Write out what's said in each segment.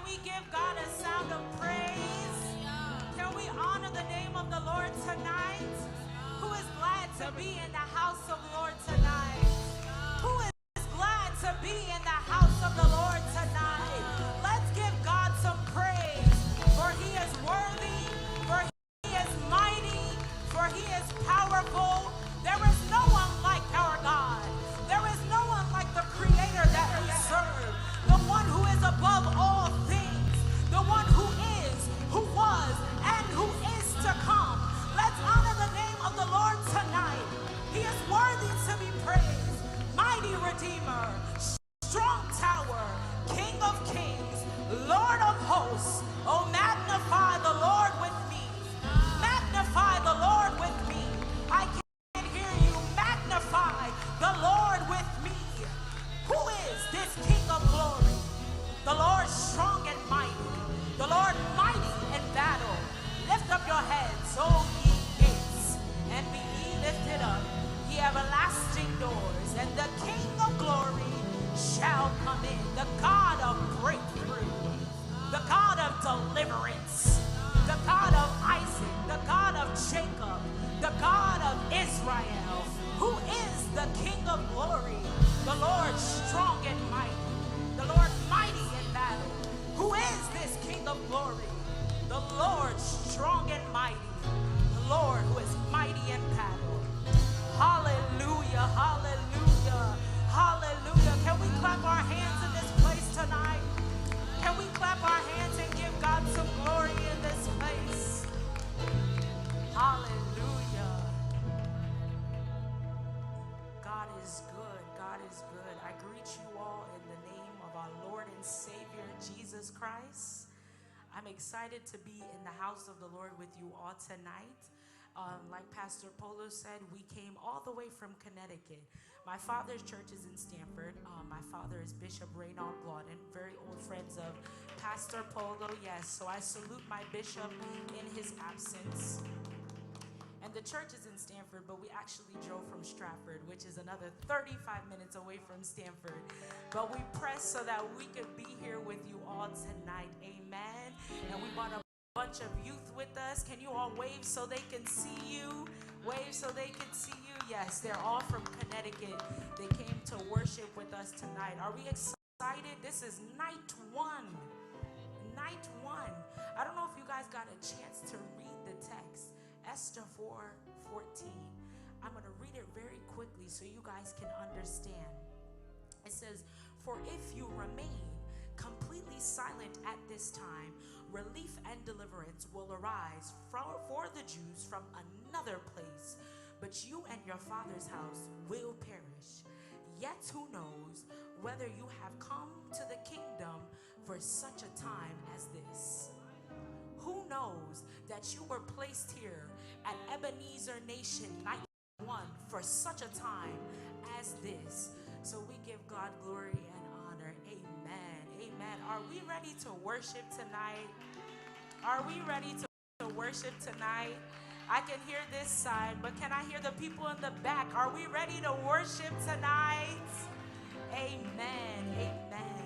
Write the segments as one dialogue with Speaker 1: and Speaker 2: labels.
Speaker 1: we give God a sound of praise? Can we honor the name of the Lord tonight? Who is glad to be in the house of the Lord tonight? Who is glad to be in the house of the Lord tonight? Let's give God some praise, for he is worthy, for he is mighty, for he is powerful. There is no one like our God. There is no one like the Creator that we serve, the one who is above all things, the one who is, who was, and who is to come. Let's honor the name of the Lord tonight. He is worthy to be praised. Mighty Redeemer, strong tower, King of kings, Lord of hosts. Oh, magnify the Lord with me. Magnify the Lord with me. I can hear you. Magnify the Lord with me. Who is this King of glory? The Lord strong and mighty. The Lord mighty in battle. Lift up your heads, O ye gates, and be ye lifted up, ye everlasting doors, and the King of glory shall come in. The God of breakthrough, the God of deliverance, the God of Isaac, the God of Jacob, the God of Israel, who is the King of glory, the Lord strong and mighty, the Lord mighty in battle. Who is this King of glory? The Lord strong and mighty, the Lord who is mighty in battle. Hallelujah, hallelujah, hallelujah. Can we clap our hands in this place tonight? Can we clap our hands and give God some glory in this place? Hallelujah. God is good. God is good. I greet you all in the name of our Lord and Savior, Jesus Christ. I'm excited to be in the house of the Lord with you all tonight. Like Pastor Polo said, we came all the way from Connecticut. My father's church is in Stamford. My father is Bishop Reynold Glauden, very old friends of Pastor Polo. Yes, so I salute my bishop in his absence. And the church is in Stamford, but we actually drove from Stratford, which is another 35 minutes away from Stamford. But we pressed so that we could be here with you all tonight. Amen. And we brought a bunch of youth with us. Can you all wave so they can see you? Wave so they can see you. Yes, they're all from Connecticut. They came to worship with us tonight. Are we excited? This is night one. Night one. I don't know if you guys got a chance to read the text. Esther 4:14. I'm going to read it very quickly so you guys can understand. It says, "For if you remain completely silent at this time, relief and deliverance will arise for the Jews from another place, but you and your father's house will perish. Yet who knows whether you have come to the kingdom for such a time as this?" Who knows that you were placed here at Ebenezer Nation Night 1 for such a time as this? So we give God glory and honor. Amen. Amen. Are we ready to worship tonight? Are we ready to worship tonight? I can hear this side, but can I hear the people in the back? Are we ready to worship tonight? Amen. Amen.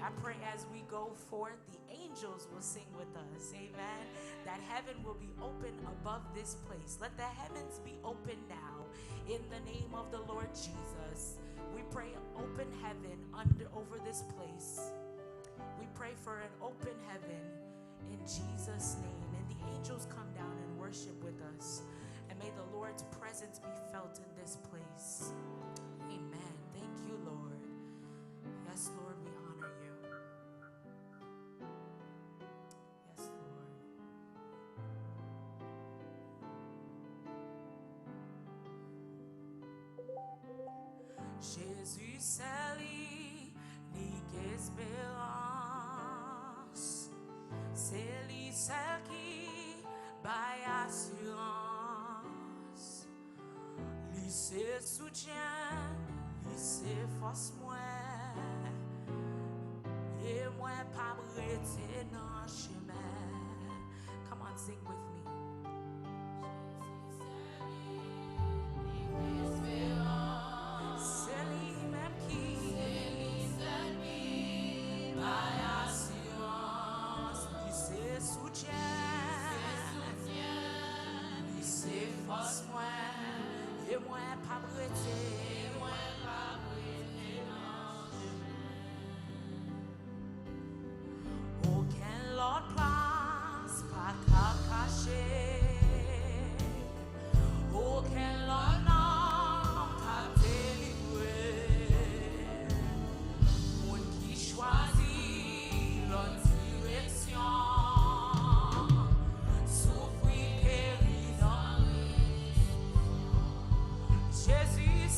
Speaker 1: I pray as we go forth, the angels will sing with us. Amen. That heaven will be open above this place. Let the heavens be open now in the name of the Lord Jesus. We pray open heaven over this place. We pray for an open heaven in Jesus' name. And the angels come down and worship with us. And may the Lord's presence be felt in this place. Amen. Thank you, Lord. Yes, Lord, we honor you. Yes, Lord. Jésus, c'est lui qui espérance. C'est lui celle qui baille assurance. Lui se soutient, lui se force moins. Et moi pas m'arrêter dans le chemin. Come on, sing with me. C'est lui même qui baille assurance. moi pas brûler. Aucun l'autre place pas qu'à cacher. Aucun l'autre nom qu'à délivrer. Monde qui choisit l'autre direction. Souffrir, périr dans Jésus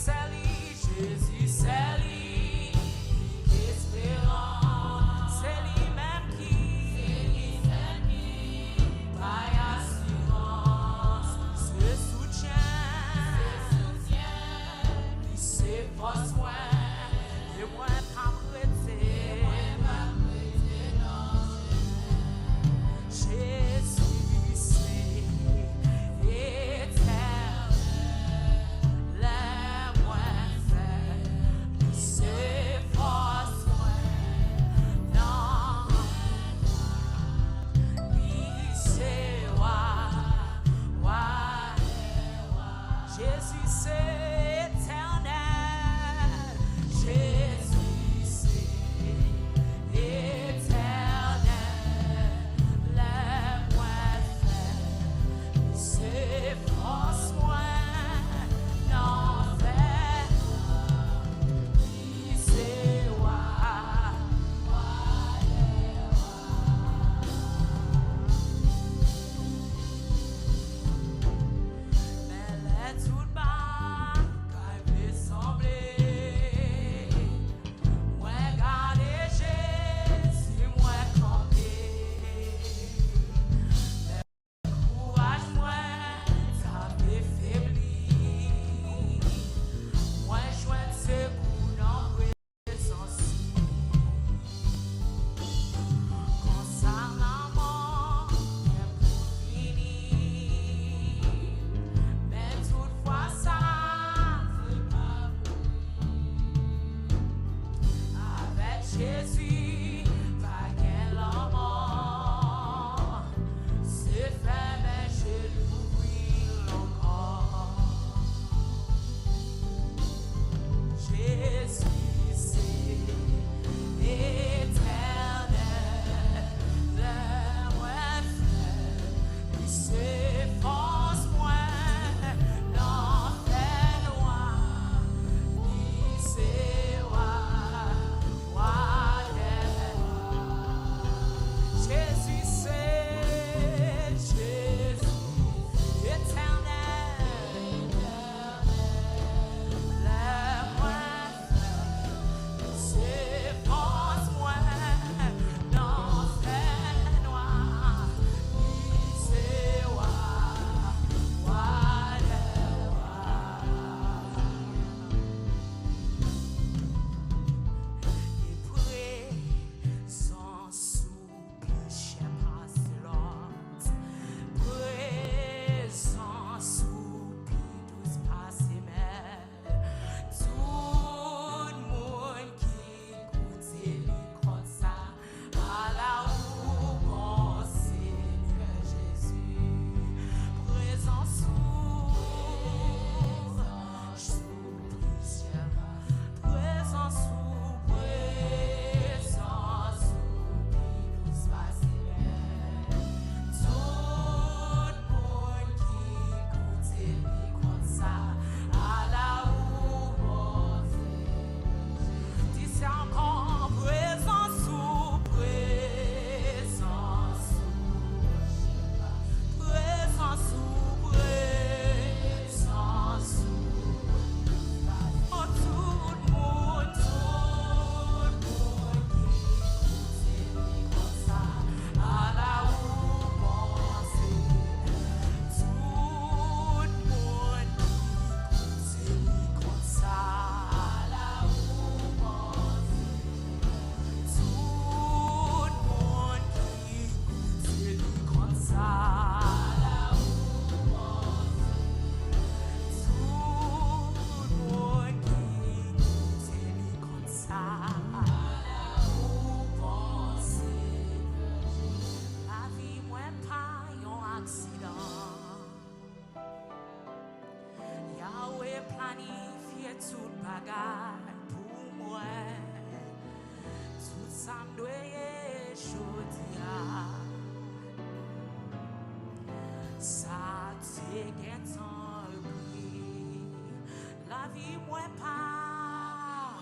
Speaker 1: La vie moi pas,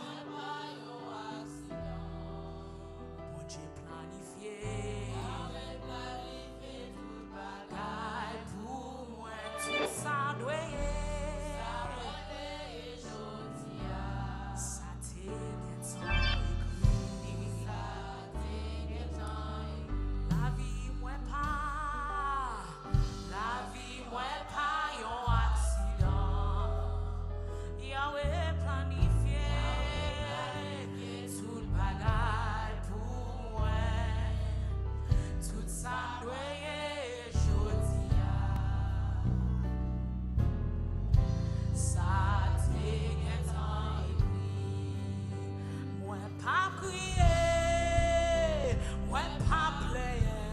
Speaker 1: bon Dieu planifié, bagaille pour moi, tout ça doit ça la vie moi pas, yon accident. Yahweh planifié, tout bagaille pour moi, tout ça doye jodia. Ça te getan moi pas crier, moi pas player,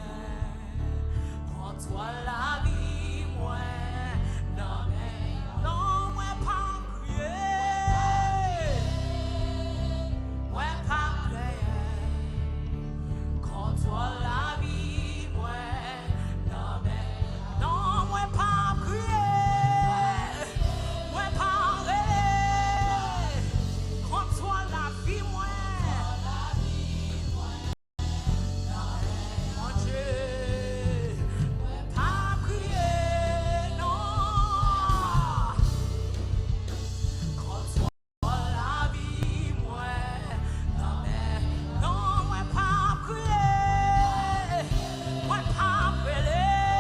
Speaker 1: quand toi la vie moi non mais non moi pas crier, moi pas player, quand toi la vie moi non mais non moi pas crier, moi pas rêver, quand toi la vie moi mon Dieu, pas crier, non. Quand toi la vie, moi, non, mais non, moi pas crier, moi pas brûler.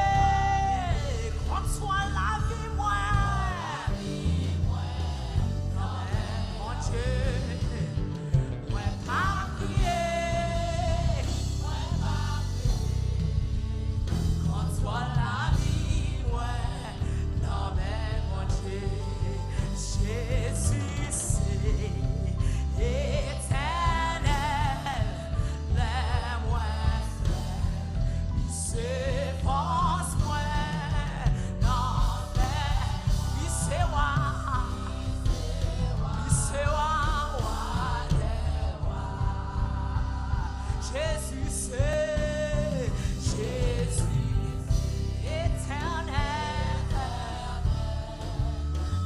Speaker 1: Quand toi la vie, moi, non, mais mon Dieu, moi pas crier. Quand toi la vie, ouais, non mais mon Dieu, Jésus c'est éternel, les moi c'est force moi, non mais, c'est moi, Jésus c'est, Jésus éternel,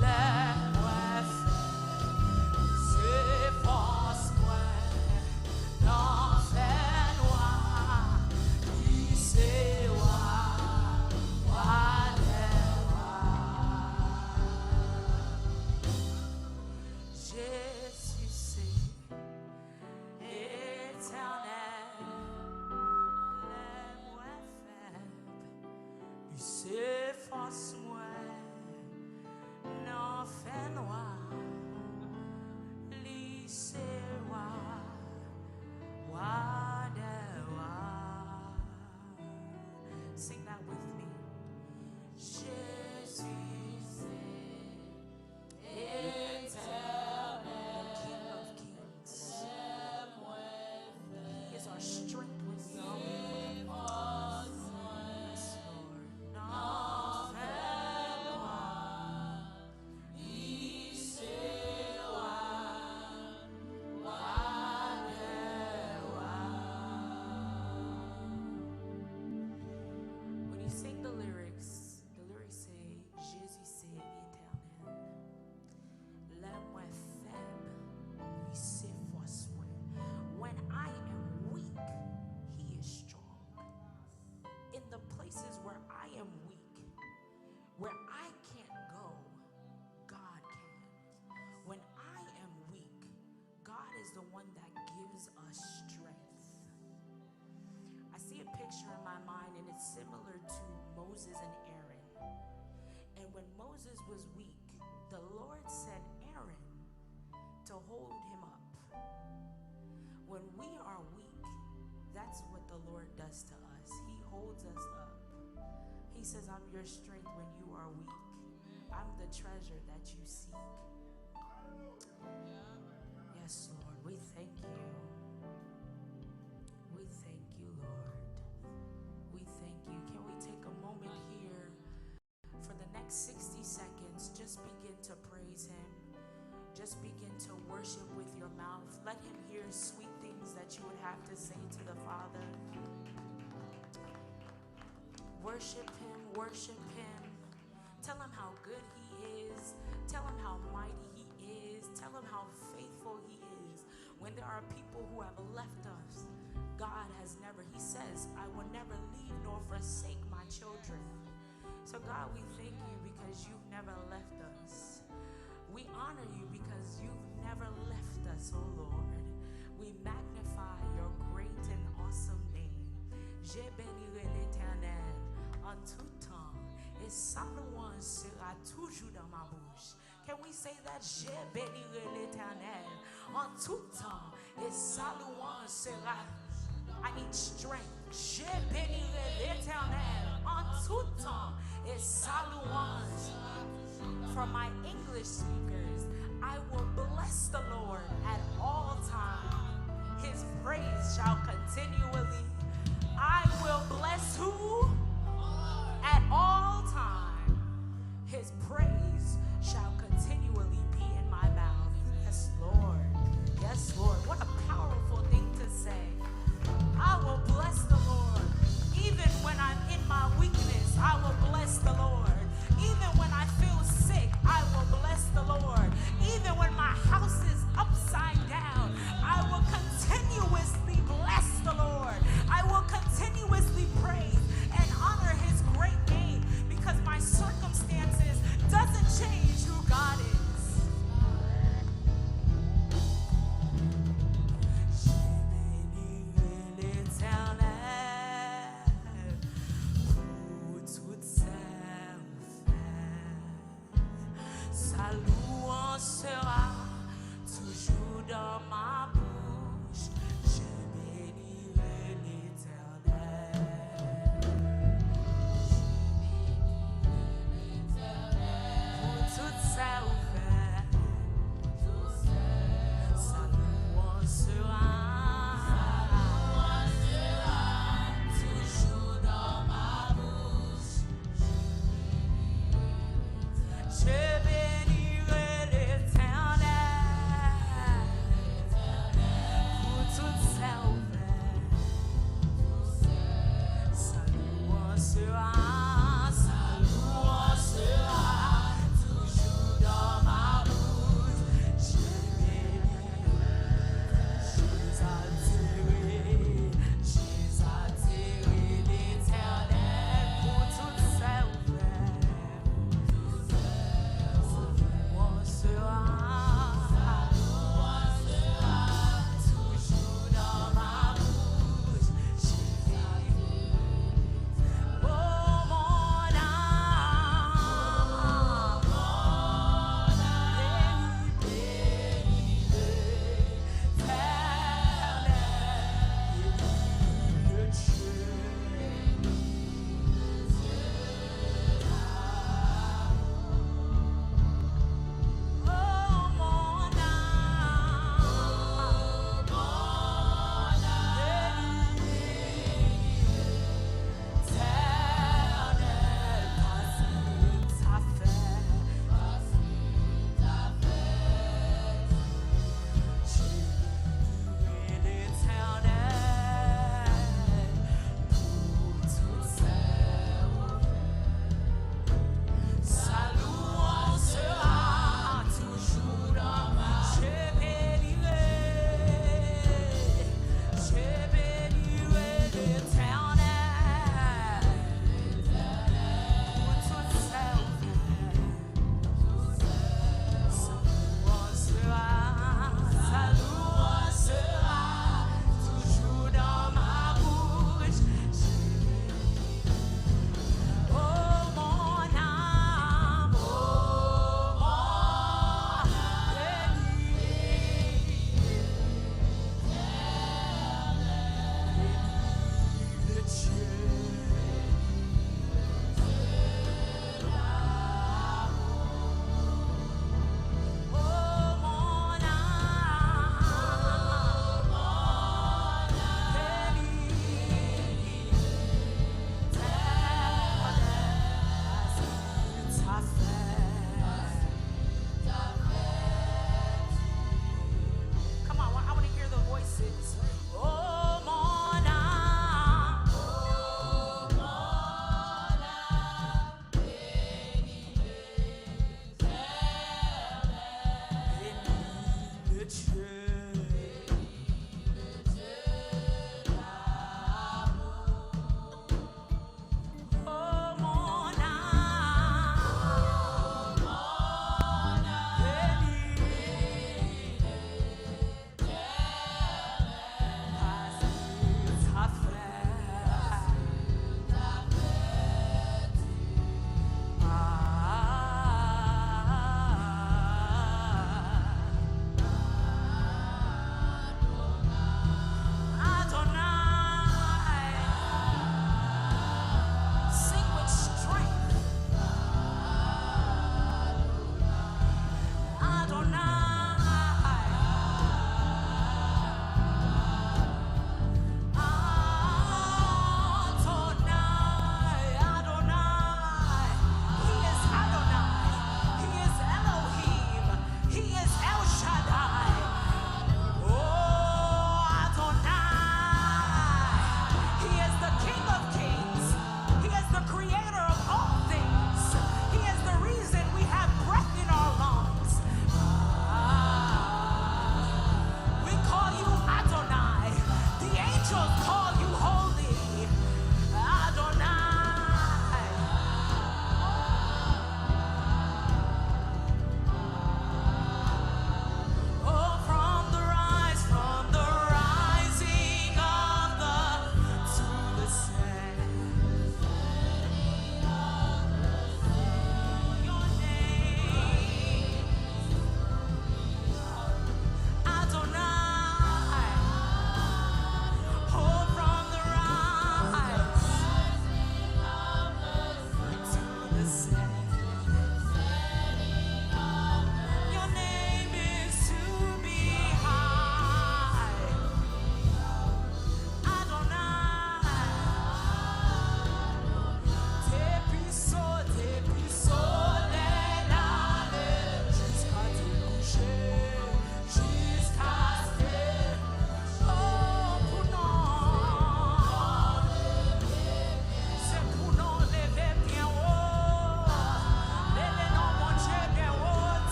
Speaker 1: les moi c'est force moi, non fait noir, c'est Jésus c'est éternel, les moi faible, c'est force moi, non fait noir, c'est sing that with me. Jésus éternel, King of Kings. He is our strength when we are weak. Yes, Lord. Non, fais-moi. When you sing the lyrics say, Jésus c'est éternel. L'aime faible, lui c'est force moi. When I am weak, he is strong. In the places where I am weak, where I can't go, God can. When I am weak, God is the one that gives us strength. I see a picture in my mind, and it's similar to Moses and Aaron. And when Moses was weak, the Lord sent Aaron to hold him up. When we are weak, that's what the Lord does to us. He holds us up. He says, I'm your strength when you are weak. I'm the treasure that you seek. Yes, Lord, we thank you. We thank you, Lord. We thank you. Can we take a moment here for the next 60 seconds? Just begin to praise him. Just begin to worship with your mouth. Let him hear sweet things that you would have to say to the Father. Worship him, worship him. Tell him how good he is. Tell him how mighty he is. Tell him how faithful he is. When there are people who have left us, God has never, he says, I will never leave nor forsake my children. So God, we thank you because you've never left us. We honor you because you've never left us, oh Lord. We magnify your great and awesome name. J'ai béni l'Éternel en tout temps, et sa louange sera toujours dans ma bouche. Can we say that? J'ai béni l'Éternel en tout temps, et sa louange sera. I need strength. J'ai béni l'Éternel en tout temps, et sa louange. For my English speakers, I will bless the Lord at all times. His praise shall continually. I will bless who? At all times. His praise shall continually be in my mouth. Yes, Lord. Yes, Lord. What a powerful thing to say. I will bless the Lord. Even when I'm in my weakness, I will bless the Lord. Even when I feel sick, I will bless the Lord. Even when my house is upside down, I will continuously bless the Lord. I will continuously praise and honor his great name because my circumstances doesn't change who God is. Sa louange sera toujours dans ma bouche. Je bénirai l'Éternel. Pour toute sa ouverte, sa louange sera toujours dans ma bouche. Je bénirai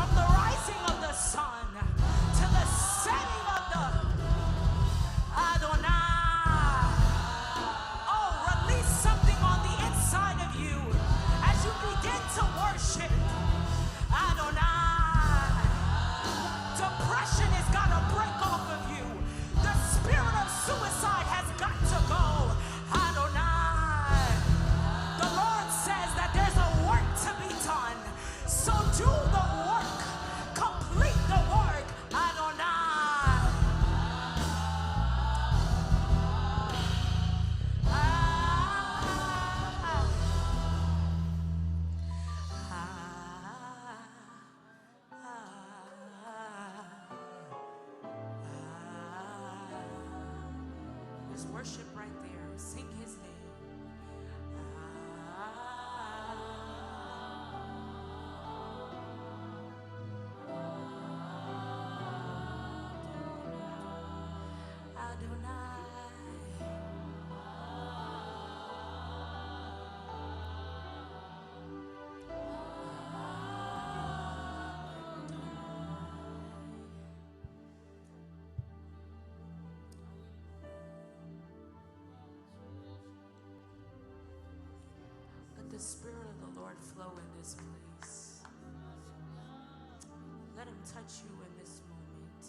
Speaker 1: From the rising of the sun to the setting of the Adonai. Oh, release something on the inside of you as you begin to worship Adonai. Depression has got to break off of you. The spirit of suicide has got to go. Adonai. The Lord says that there's a work to be done. So do the work. Complete the work. Adonai. There's worship right there. Sing his name. Adonai. Let the Spirit of the Lord flow in this place. Let him touch you in this moment.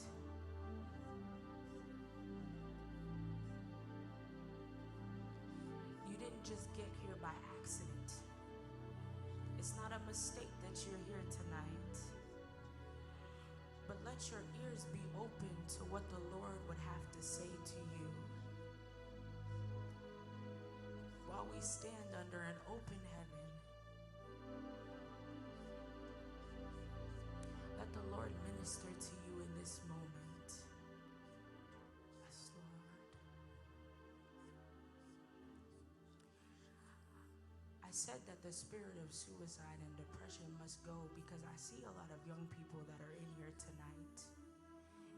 Speaker 1: You didn't just get here by accident. It's not a mistake that you're here tonight. But let your ears be open to what the Lord would have to say to you. While we stand under an open heaven, let the Lord minister to you in this moment. Yes, Lord. I said that the spirit of suicide and depression must go because I see a lot of young people that are in here tonight.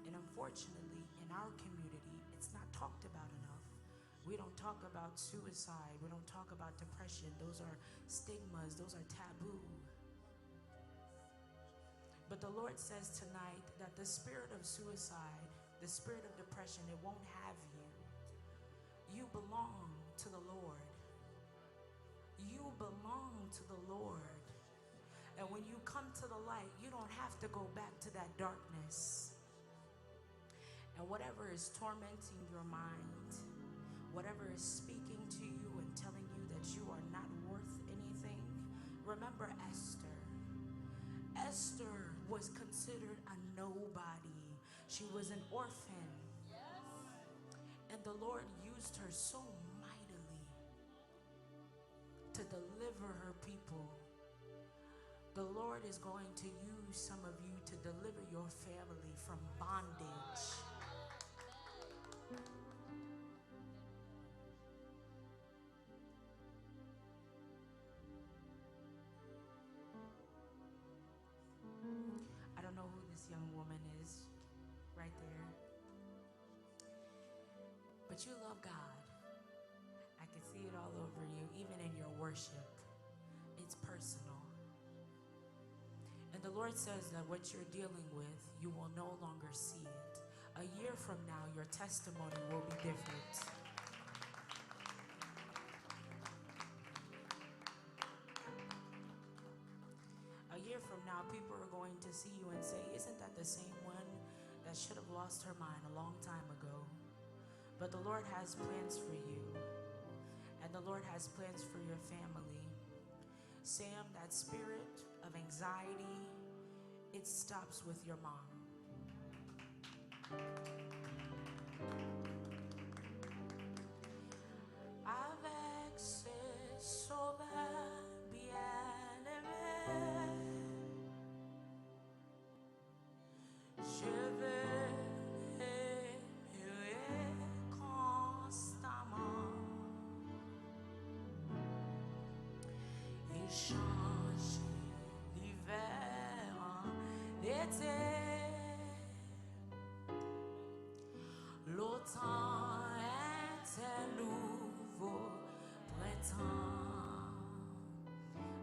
Speaker 1: And unfortunately, in our community, it's not talked about enough. We don't talk about suicide. We don't talk about depression. Those are stigmas. Those are taboo. But the Lord says tonight that the spirit of suicide, the spirit of depression, it won't have you. You belong to the Lord. You belong to the Lord. And when you come to the light, you don't have to go back to that darkness. And whatever is tormenting your mind, whatever is speaking to you and telling you that you are not worth anything, remember Esther. Esther was considered a nobody. She was an orphan. And the Lord used her so mightily to deliver her people. The Lord is going to use some of you to deliver your family from bondage. I don't know who this young woman is right there, but you love God. I can see it all over you, even in your worship. It's personal. And the Lord says that what you're dealing with, you will no longer see it. A year from now, your testimony will be different. A year from now, people are going to see you and say, isn't that the same one that should have lost her mind a long time ago? But the Lord has plans for you. And the Lord has plans for your family. Sam, that spirit of anxiety, it stops with your mom. Avec ses sauveurs bien-aimés, je veux aimer constamment et changer l'hiver en été. L'automne est un nouveau printemps.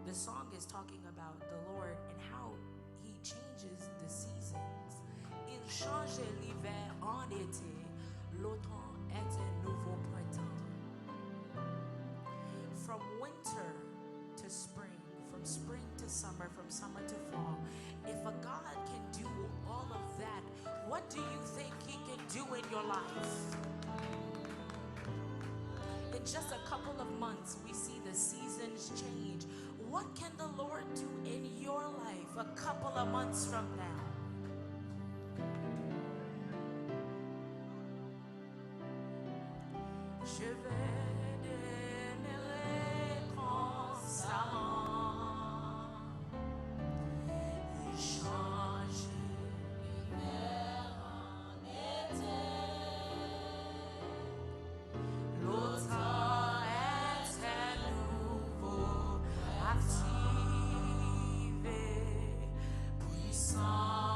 Speaker 1: The song is talking about the Lord and how He changes d'été, l'automne est un nouveau printemps. From winter to spring, from spring to summer, from summer to fall. If a God can do all of that, what do you think He can do in your life? In just a couple of months, we see the seasons change. What can the Lord do in your life a couple of months from now? Je vais demeurer constamment et changer l'hiver en été. L'automne est à nouveau activé, puissant.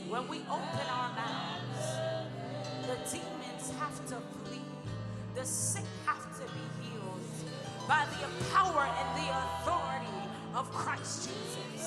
Speaker 1: When we open our mouths, the demons have to flee. The sick have to be healed by the power and the authority of Christ Jesus.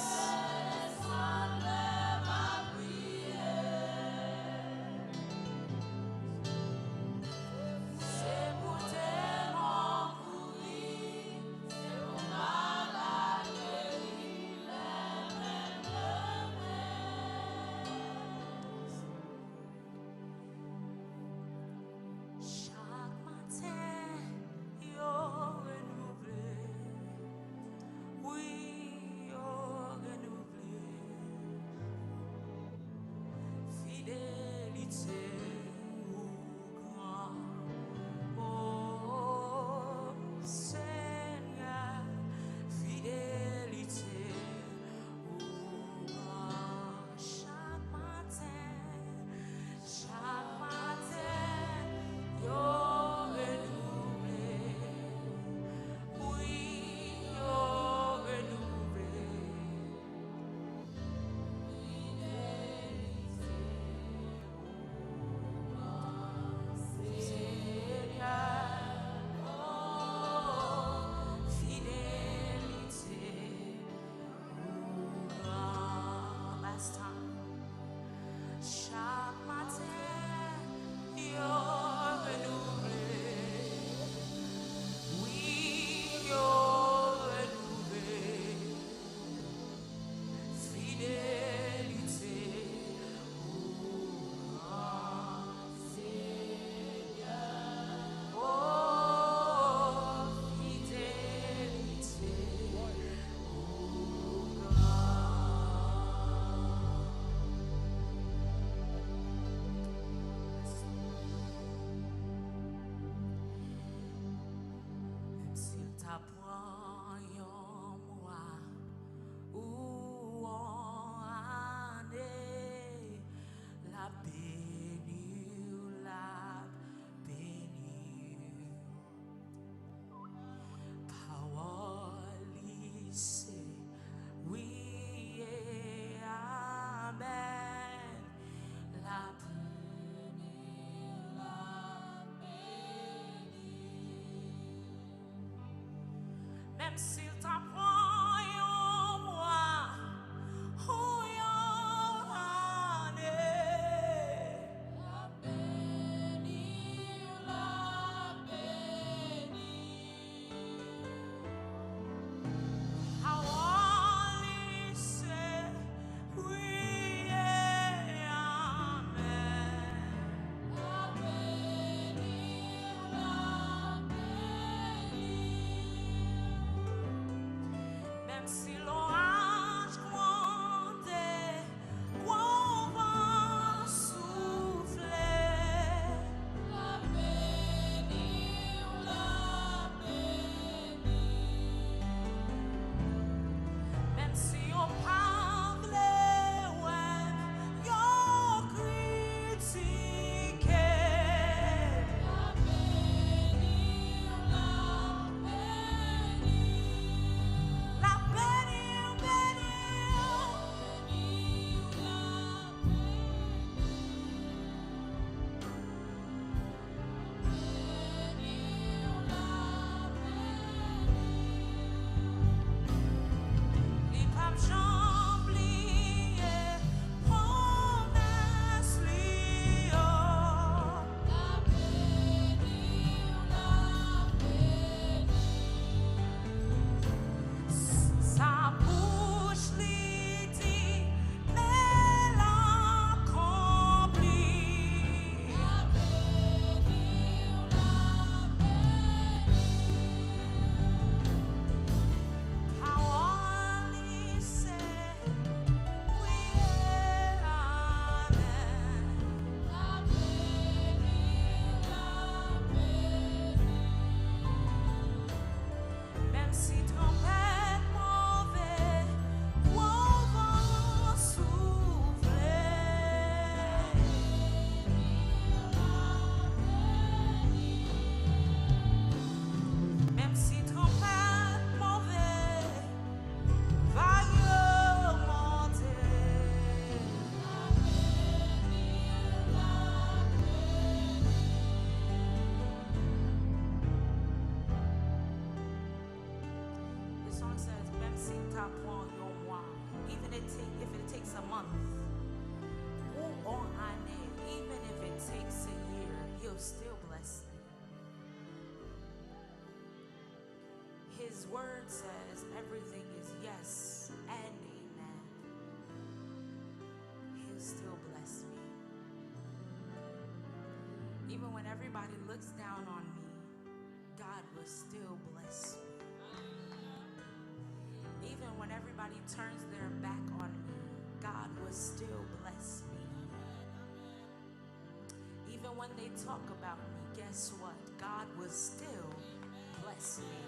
Speaker 1: Même s'il t'apprend moi, où y'en a la béni. How all is said, oui et amen. La béni, la béni. Even if it takes a month, even if it takes a year, he'll still bless me. His word says everything is yes and amen. He'll still bless me. Even when everybody looks down on me, God will still bless me. Even when everybody turns their back on me, God will still bless me. Even when they talk about me, guess what? God will still bless me.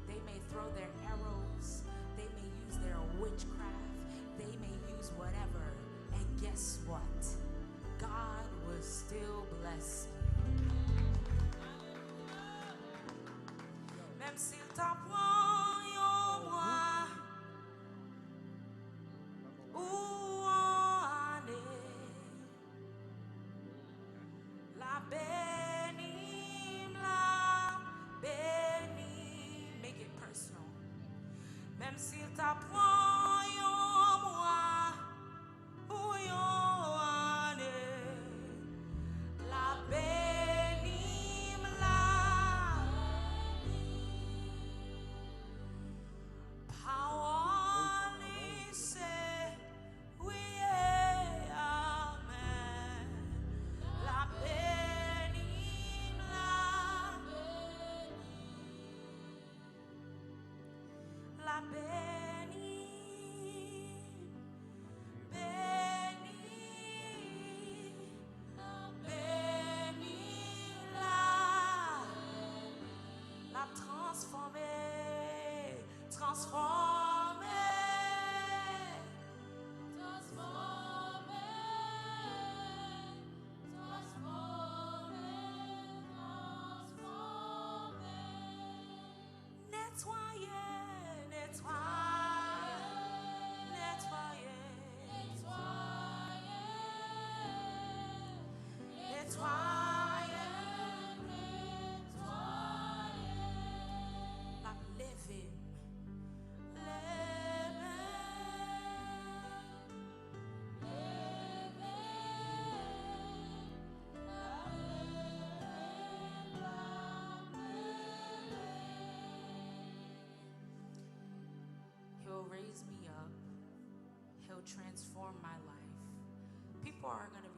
Speaker 1: They may throw their arrows, they may use their witchcraft, they may use whatever, and guess what? God will still bless me. Même s'il t'apprend en moi, où en est la bénie, make it personal. Même s'il t'apprend en moi, où en est la bénie, power say oui, amen. La bénie, la bénie, bénie, bénie, la transformer, transformer, nettoyer, nettoyer, nettoyer, like living, He'll raise me up. He'll transform my life. People are going to